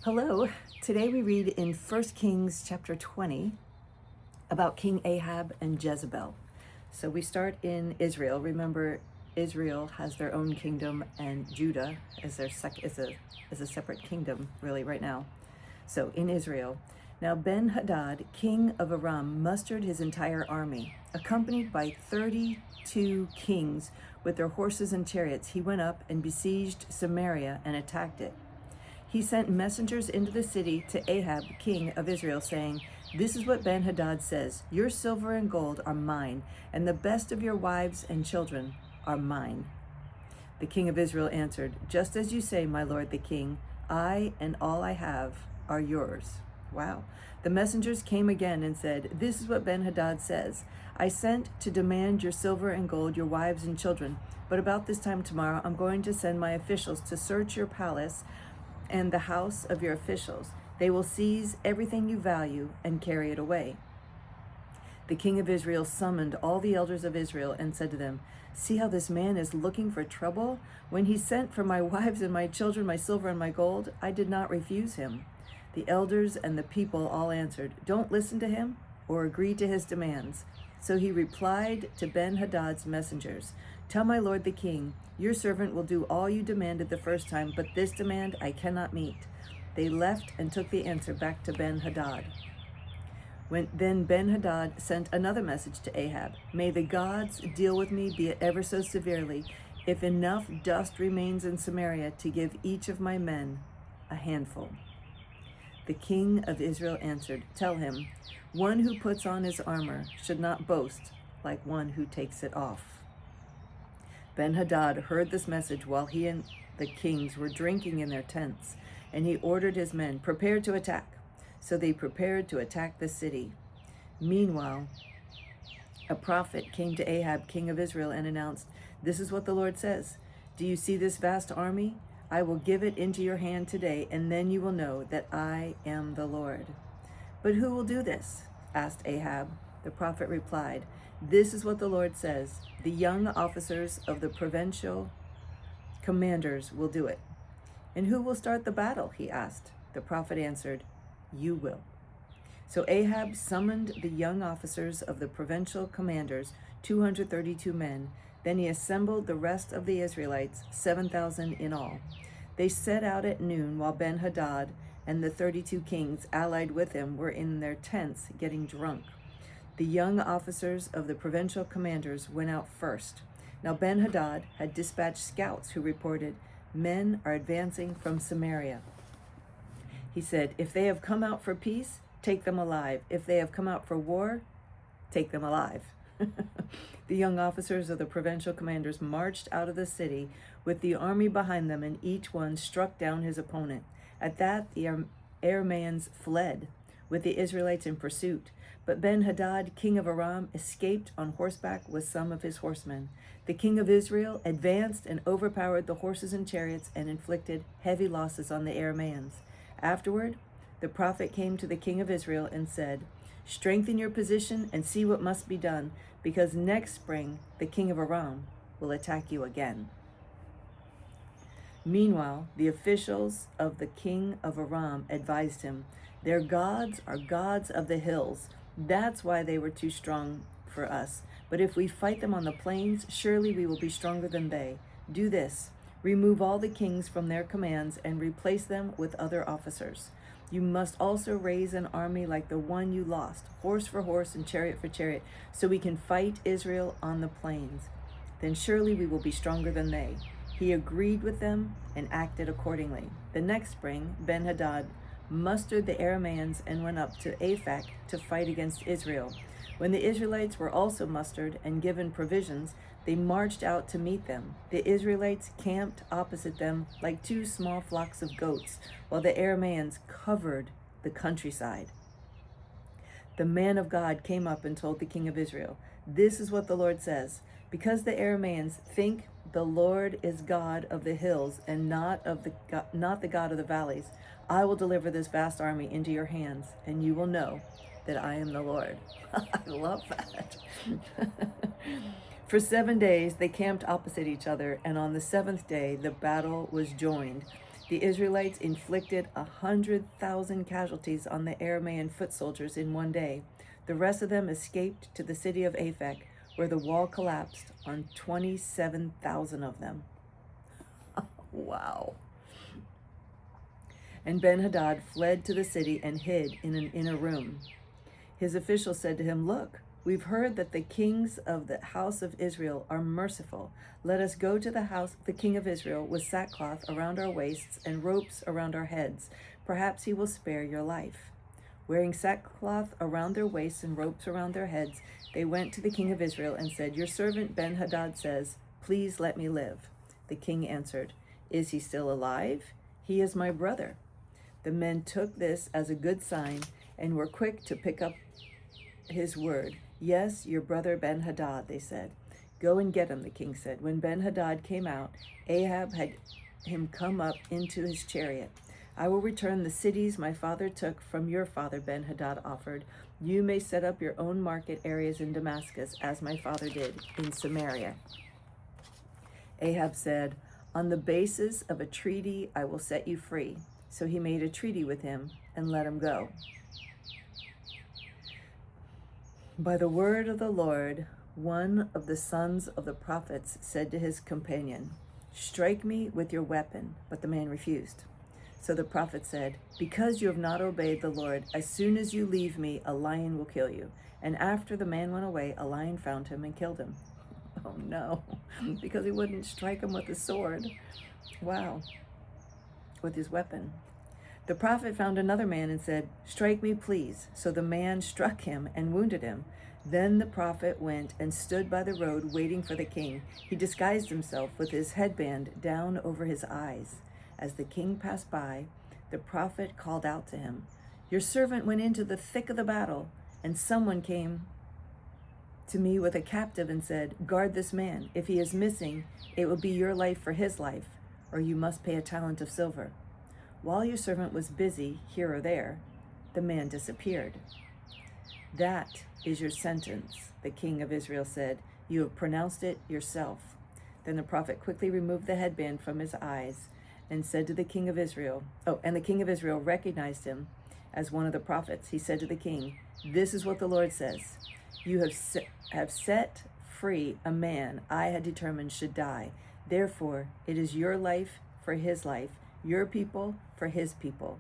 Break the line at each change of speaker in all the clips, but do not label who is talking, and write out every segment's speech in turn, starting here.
Hello. Today we read in 1 Kings chapter 20 about King Ahab and Jezebel. So we start in Israel. Remember, Israel has their own kingdom, and Judah is a separate kingdom, really, right now. So in Israel, now Ben-Hadad, king of Aram, mustered his entire army, accompanied by 32 kings with their horses and chariots. He went up and besieged Samaria and attacked it. He sent messengers into the city to Ahab, king of Israel, saying, "This is what Ben-Hadad says, your silver and gold are mine, and the best of your wives and children are mine." The king of Israel answered, "Just as you say, my lord the king, I and all I have are yours." Wow. The messengers came again and said, "This is what Ben-Hadad says, I sent to demand your silver and gold, your wives and children, but about this time tomorrow I'm going to send my officials to search your palace and the house of your officials. They will seize everything you value and carry it away." The king of Israel summoned all the elders of Israel and said to them, "See how this man is looking for trouble? When he sent for my wives and my children, my silver and my gold, I did not refuse him." The elders and the people all answered, "Don't listen to him or agree to his demands." So he replied to Ben-Hadad's messengers, "Tell my lord the king, your servant will do all you demanded the first time, but this demand I cannot meet." They left and took the answer back to Ben-Hadad. Then Ben-Hadad sent another message to Ahab, "May the gods deal with me, be it ever so severely, if enough dust remains in Samaria to give each of my men a handful." The king of Israel answered, "Tell him, one who puts on his armor should not boast like one who takes it off." Ben-Hadad heard this message while he and the kings were drinking in their tents, and he ordered his men, "Prepare to attack." So they prepared to attack the city. Meanwhile, a prophet came to Ahab, king of Israel, and announced, "This is what the Lord says. Do you see this vast army? I will give it into your hand today, and then you will know that I am the Lord." "But who will do this?" asked Ahab. The prophet replied, "This is what the Lord says. The young officers of the provincial commanders will do it." "And who will start the battle?" he asked. The prophet answered, "You will." So Ahab summoned the young officers of the provincial commanders, 232 men. Then he assembled the rest of the Israelites, 7,000 in all. They set out at noon while Ben-Hadad and the 32 kings allied with him were in their tents getting drunk. The young officers of the provincial commanders went out first. Now Ben-Hadad had dispatched scouts who reported, "Men are advancing from Samaria." He said, "If they have come out for peace, take them alive. If they have come out for war, take them alive." The young officers of the provincial commanders marched out of the city with the army behind them, and each one struck down his opponent. At that, the Arameans fled, with the Israelites in pursuit. But Ben-Hadad, king of Aram, escaped on horseback with some of his horsemen. The king of Israel advanced and overpowered the horses and chariots and inflicted heavy losses on the Arameans. Afterward, the prophet came to the king of Israel and said, "Strengthen your position and see what must be done, because next spring the king of Aram will attack you again." Meanwhile, the officials of the king of Aram advised him, "Their gods are gods of the hills. That's why they were too strong for us. But if we fight them on the plains, surely we will be stronger than they. Do this: remove all the kings from their commands and replace them with other officers. You must also raise an army like the one you lost, horse for horse and chariot for chariot, so we can fight Israel on the plains. Then surely we will be stronger than they." He agreed with them and acted accordingly. The next spring, Ben-Hadad mustered the Arameans and went up to Aphek to fight against Israel. When the Israelites were also mustered and given provisions, they marched out to meet them. The Israelites camped opposite them like two small flocks of goats, while the Arameans covered the countryside. The man of God came up and told the king of Israel, "This is what the Lord says. Because the Arameans think the Lord is God of the hills and not the God of the valleys, I will deliver this vast army into your hands, and you will know that I am the Lord." I love that. For 7 days they camped opposite each other, and on the seventh day the battle was joined. The Israelites inflicted 100,000 casualties on the Aramean foot soldiers in one day. The rest of them escaped to the city of Aphek, where the wall collapsed on 27,000 of them. Wow. And Ben-Hadad fled to the city and hid in an inner room. His officials said to him, "Look, we've heard that the kings of the house of Israel are merciful. Let us go to the house of the king of Israel with sackcloth around our waists and ropes around our heads. Perhaps he will spare your life." Wearing sackcloth around their waists and ropes around their heads, they went to the king of Israel and said, "Your servant Ben-Hadad says, 'Please let me live.'" The king answered, "Is he still alive? He is my brother." The men took this as a good sign and were quick to pick up his word. "Yes, your brother Ben-Hadad," they said. "Go and get him," the king said. When Ben-Hadad came out, Ahab had him come up into his chariot. "I will return the cities my father took from your father," Ben-Hadad offered. "You may set up your own market areas in Damascus, as my father did in Samaria." Ahab said, "On the basis of a treaty, I will set you free." So he made a treaty with him and let him go. By the word of the Lord, one of the sons of the prophets said to his companion, "Strike me with your weapon." But the man refused. So the prophet said, "Because you have not obeyed the Lord, as soon as you leave me, a lion will kill you." And after the man went away, a lion found him and killed him. Oh no, because he wouldn't strike him with a sword. Wow, with his weapon. The prophet found another man and said, "Strike me, please." So the man struck him and wounded him. Then the prophet went and stood by the road waiting for the king. He disguised himself with his headband down over his eyes. As the king passed by, the prophet called out to him, "Your servant went into the thick of the battle, and someone came to me with a captive and said, 'Guard this man. If he is missing, it will be your life for his life, or you must pay a talent of silver.' While your servant was busy here or there, the man disappeared." "That is your sentence," the king of Israel said. "You have pronounced it yourself." Then the prophet quickly removed the headband from his eyes and said to the king of Israel, and the king of Israel recognized him as one of the prophets. He said to the king, "This is what the Lord says. You have set free a man I had determined should die. Therefore, it is your life for his life, your people for his people."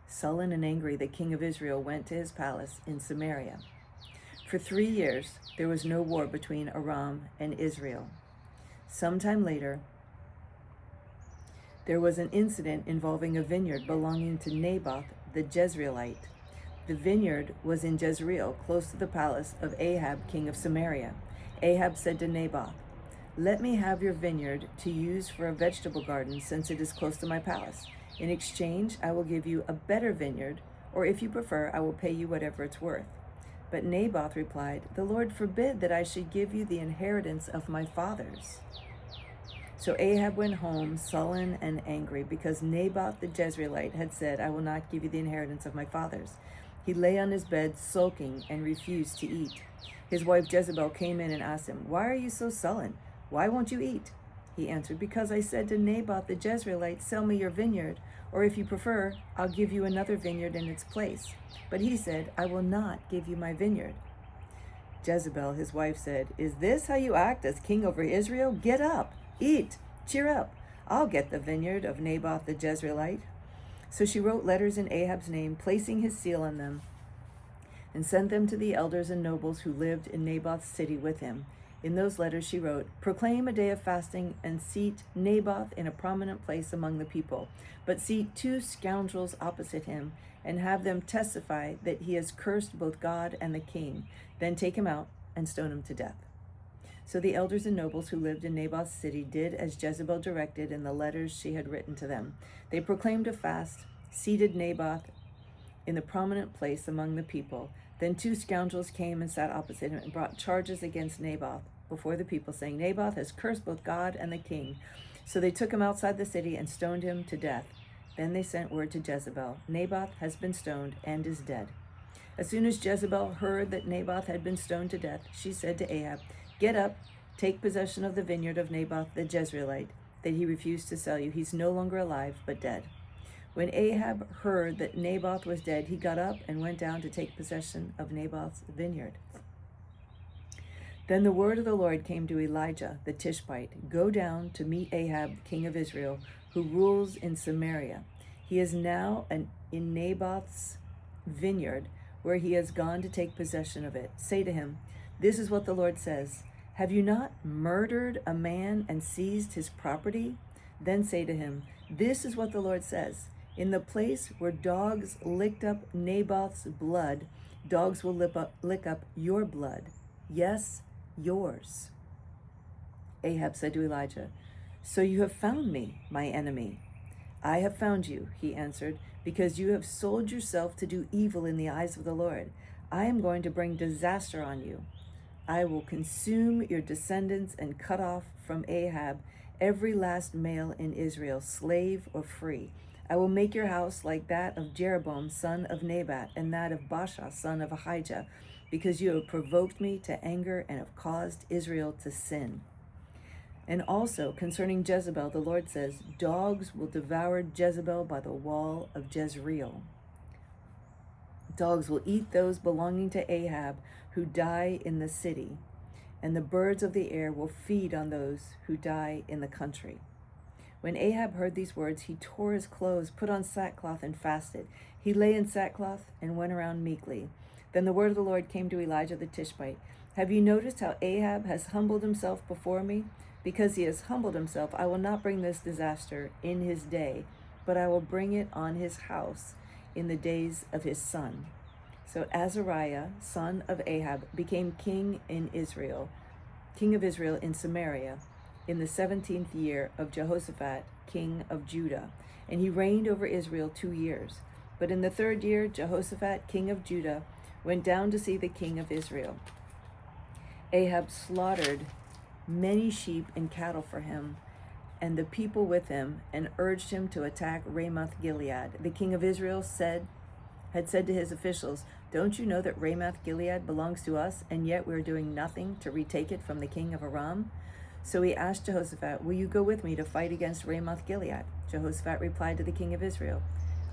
Sullen and angry, the king of Israel went to his palace in Samaria. For 3 years, there was no war between Aram and Israel. Sometime later, there was an incident involving a vineyard belonging to Naboth the Jezreelite. The vineyard was in Jezreel, close to the palace of Ahab, king of Samaria. Ahab said to Naboth, "Let me have your vineyard to use for a vegetable garden, since it is close to my palace. In exchange, I will give you a better vineyard, or if you prefer, I will pay you whatever it's worth." But Naboth replied, "The Lord forbid that I should give you the inheritance of my fathers." So Ahab went home sullen and angry, because Naboth the Jezreelite had said, "I will not give you the inheritance of my fathers." He lay on his bed sulking and refused to eat. His wife Jezebel came in and asked him, "Why are you so sullen? Why won't you eat?" He answered, "Because I said to Naboth the Jezreelite, 'Sell me your vineyard, or if you prefer, I'll give you another vineyard in its place.' But he said, 'I will not give you my vineyard.'" Jezebel, his wife, said, "Is this how you act as king over Israel? Get up, eat, cheer up. I'll get the vineyard of Naboth the Jezreelite." So she wrote letters in Ahab's name, placing his seal on them, and sent them to the elders and nobles who lived in Naboth's city with him. In those letters she wrote, "Proclaim a day of fasting and seat Naboth in a prominent place among the people, but seat 2 scoundrels opposite him and have them testify that he has cursed both God and the king. Then take him out and stone him to death." So the elders and nobles who lived in Naboth's city did as Jezebel directed in the letters she had written to them. They proclaimed a fast, seated Naboth in the prominent place among the people. Then 2 scoundrels came and sat opposite him and brought charges against Naboth before the people, saying, "Naboth has cursed both God and the king." So they took him outside the city and stoned him to death. Then they sent word to Jezebel, "Naboth has been stoned and is dead." As soon as Jezebel heard that Naboth had been stoned to death, she said to Ahab, "Get up, take possession of the vineyard of Naboth the Jezreelite, that he refused to sell you. He's no longer alive, but dead." When Ahab heard that Naboth was dead, he got up and went down to take possession of Naboth's vineyard. Then the word of the Lord came to Elijah the Tishbite, "Go down to meet Ahab, king of Israel, who rules in Samaria. He is now in Naboth's vineyard, where he has gone to take possession of it. Say to him, 'This is what the Lord says. Have you not murdered a man and seized his property?' Then say to him, 'This is what the Lord says. In the place where dogs licked up Naboth's blood, dogs will lick up your blood. Yes, yours.'" Ahab said to Elijah, "So you have found me, my enemy." "I have found you," he answered, "because you have sold yourself to do evil in the eyes of the Lord. I am going to bring disaster on you. I will consume your descendants and cut off from Ahab every last male in Israel, slave or free. I will make your house like that of Jeroboam, son of Nebat, and that of Baasha, son of Ahijah, because you have provoked me to anger and have caused Israel to sin." And also concerning Jezebel, the Lord says, "Dogs will devour Jezebel by the wall of Jezreel. Dogs will eat those belonging to Ahab who die in the city, and the birds of the air will feed on those who die in the country." When Ahab heard these words, he tore his clothes, put on sackcloth, and fasted. He lay in sackcloth and went around meekly. Then the word of the Lord came to Elijah the Tishbite. "Have you noticed how Ahab has humbled himself before me? Because he has humbled himself, I will not bring this disaster in his day, but I will bring it on his house in the days of his son." So Azariah, son of Ahab, became king of Israel in Samaria, in the 17th year of Jehoshaphat, king of Judah, and he reigned over Israel 2 years. But in the 3rd year, Jehoshaphat, king of Judah, went down to see the king of Israel. Ahab slaughtered many sheep and cattle for him, and the people with him, and urged him to attack Ramoth Gilead. The king of Israel had said to his officials, "Don't you know that Ramoth Gilead belongs to us, and yet we are doing nothing to retake it from the king of Aram?" So he asked Jehoshaphat, "Will you go with me to fight against Ramoth Gilead?" Jehoshaphat replied to the king of Israel,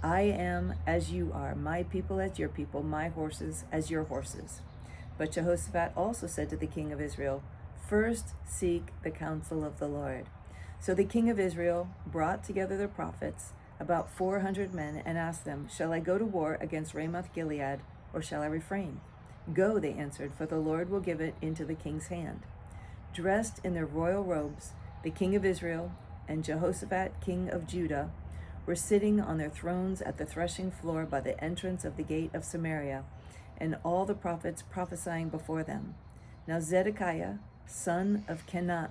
"I am as you are, my people as your people, my horses as your horses." But Jehoshaphat also said to the king of Israel, "First seek the counsel of the Lord." So the king of Israel brought together the prophets, about 400 men, and asked them, "Shall I go to war against Ramoth Gilead, or shall I refrain?" "Go," they answered, "for the Lord will give it into the king's hand." Dressed in their royal robes, the king of Israel and Jehoshaphat, king of Judah, were sitting on their thrones at the threshing floor by the entrance of the gate of Samaria, and all the prophets prophesying before them. Now Zedekiah, son of Kenana,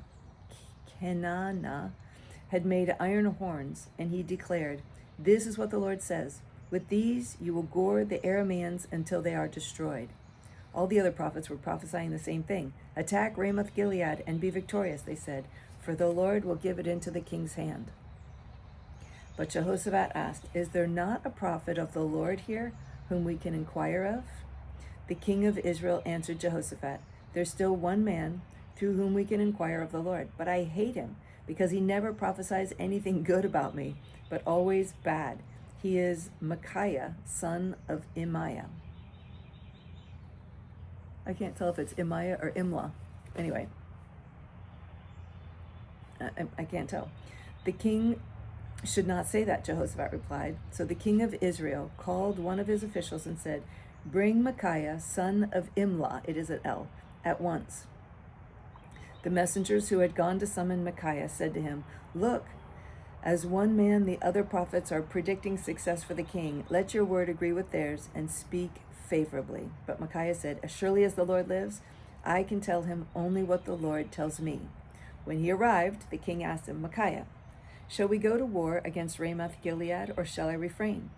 had made iron horns, and he declared, "This is what the Lord says, with these you will gore the Arameans until they are destroyed." All the other prophets were prophesying the same thing. "Attack Ramoth Gilead and be victorious," they said, "for the Lord will give it into the king's hand." But Jehoshaphat asked, "Is there not a prophet of the Lord here whom we can inquire of?" The king of Israel answered Jehoshaphat, "There's still one man through whom we can inquire of the Lord, but I hate him, because he never prophesies anything good about me, but always bad. He is Micaiah, son of Imaiah." I can't tell if it's Imaiah or Imla. Anyway, I can't tell. "The king should not say that," Jehoshaphat replied. So the king of Israel called one of his officials and said, "Bring Micaiah, son of Imla," it is an L, "at once." The messengers who had gone to summon Micaiah said to him, "Look, as one man the other prophets are predicting success for the king. Let your word agree with theirs and speak favorably." But Micaiah said, "As surely as the Lord lives, I can tell him only what the Lord tells me." When he arrived, the king asked him, "Micaiah, shall we go to war against Ramoth Gilead, or shall I refrain?"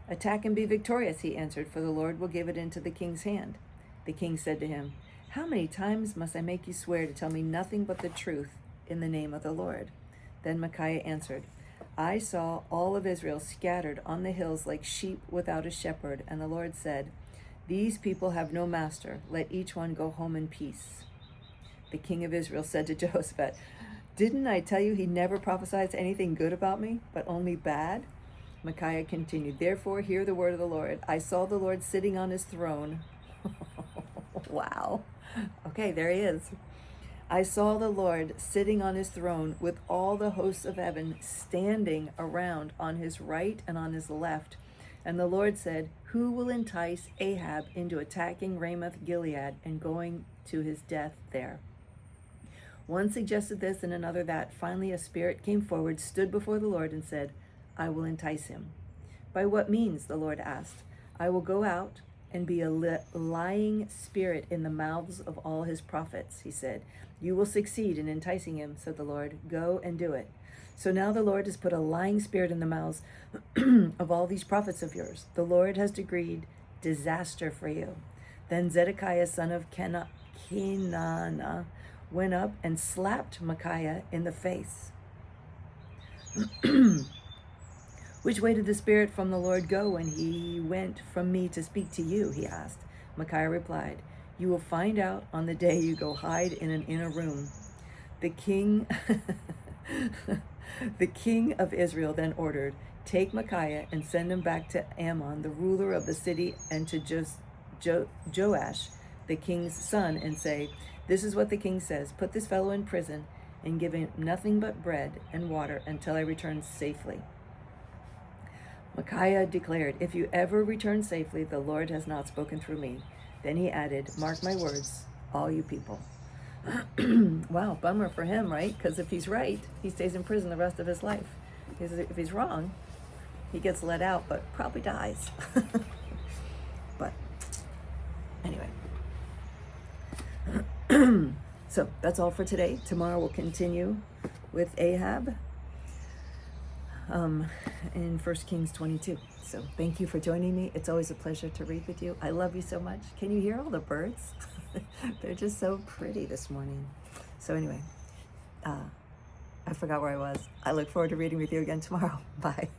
"Attack and be victorious," he answered, "for the Lord will give it into the king's hand." The king said to him, "How many times must I make you swear to tell me nothing but the truth in the name of the Lord?" Then Micaiah answered, "I saw all of Israel scattered on the hills like sheep without a shepherd, and the Lord said, 'These people have no master. Let each one go home in peace.'" The king of Israel said to Jehoshaphat, Didn't I tell you he never prophesies anything good about me, but only bad? Micaiah continued, therefore hear the word of the Lord. I saw the Lord sitting on his throne. Wow. Okay, there he is. I saw the Lord sitting on his throne with all the hosts of heaven standing around on his right and on his left. And the Lord said, who will entice Ahab into attacking Ramoth Gilead and going to his death there? One suggested this and another that. Finally, a spirit came forward, stood before the Lord, and said, I will entice him. By what means? The Lord asked. I will go out and be a lying spirit in the mouths of all his prophets, he said. You will succeed in enticing him, said the Lord. Go and do it. So now the Lord has put a lying spirit in the mouths of all these prophets of yours. The Lord has decreed disaster for you. Then Zedekiah, son of Kenana, went up and slapped Micaiah in the face. Which way did the spirit from the Lord go when he went from me to speak to you? He asked. Micaiah replied, you will find out on the day you go hide in an inner room. The king the king of Israel then ordered, take Micaiah and send him back to Ammon, the ruler of the city, and to Joash, the king's son, and say, this is what the king says, put this fellow in prison and give him nothing but bread and water until I return safely. Micaiah declared, if you ever return safely, the Lord has not spoken through me. Then he added, mark my words, all you people. Wow, bummer for him, right? Because if he's right, he stays in prison the rest of his life. If he's wrong, he gets let out, but probably dies. But anyway. So that's all for today. Tomorrow we'll continue with Ahab in 1 Kings 22. So thank you for joining me. It's always a pleasure to read with you. I love you so much. Can you hear all the birds? They're just so pretty this morning. So anyway, I forgot where I was. I look forward to reading with you again tomorrow. Bye.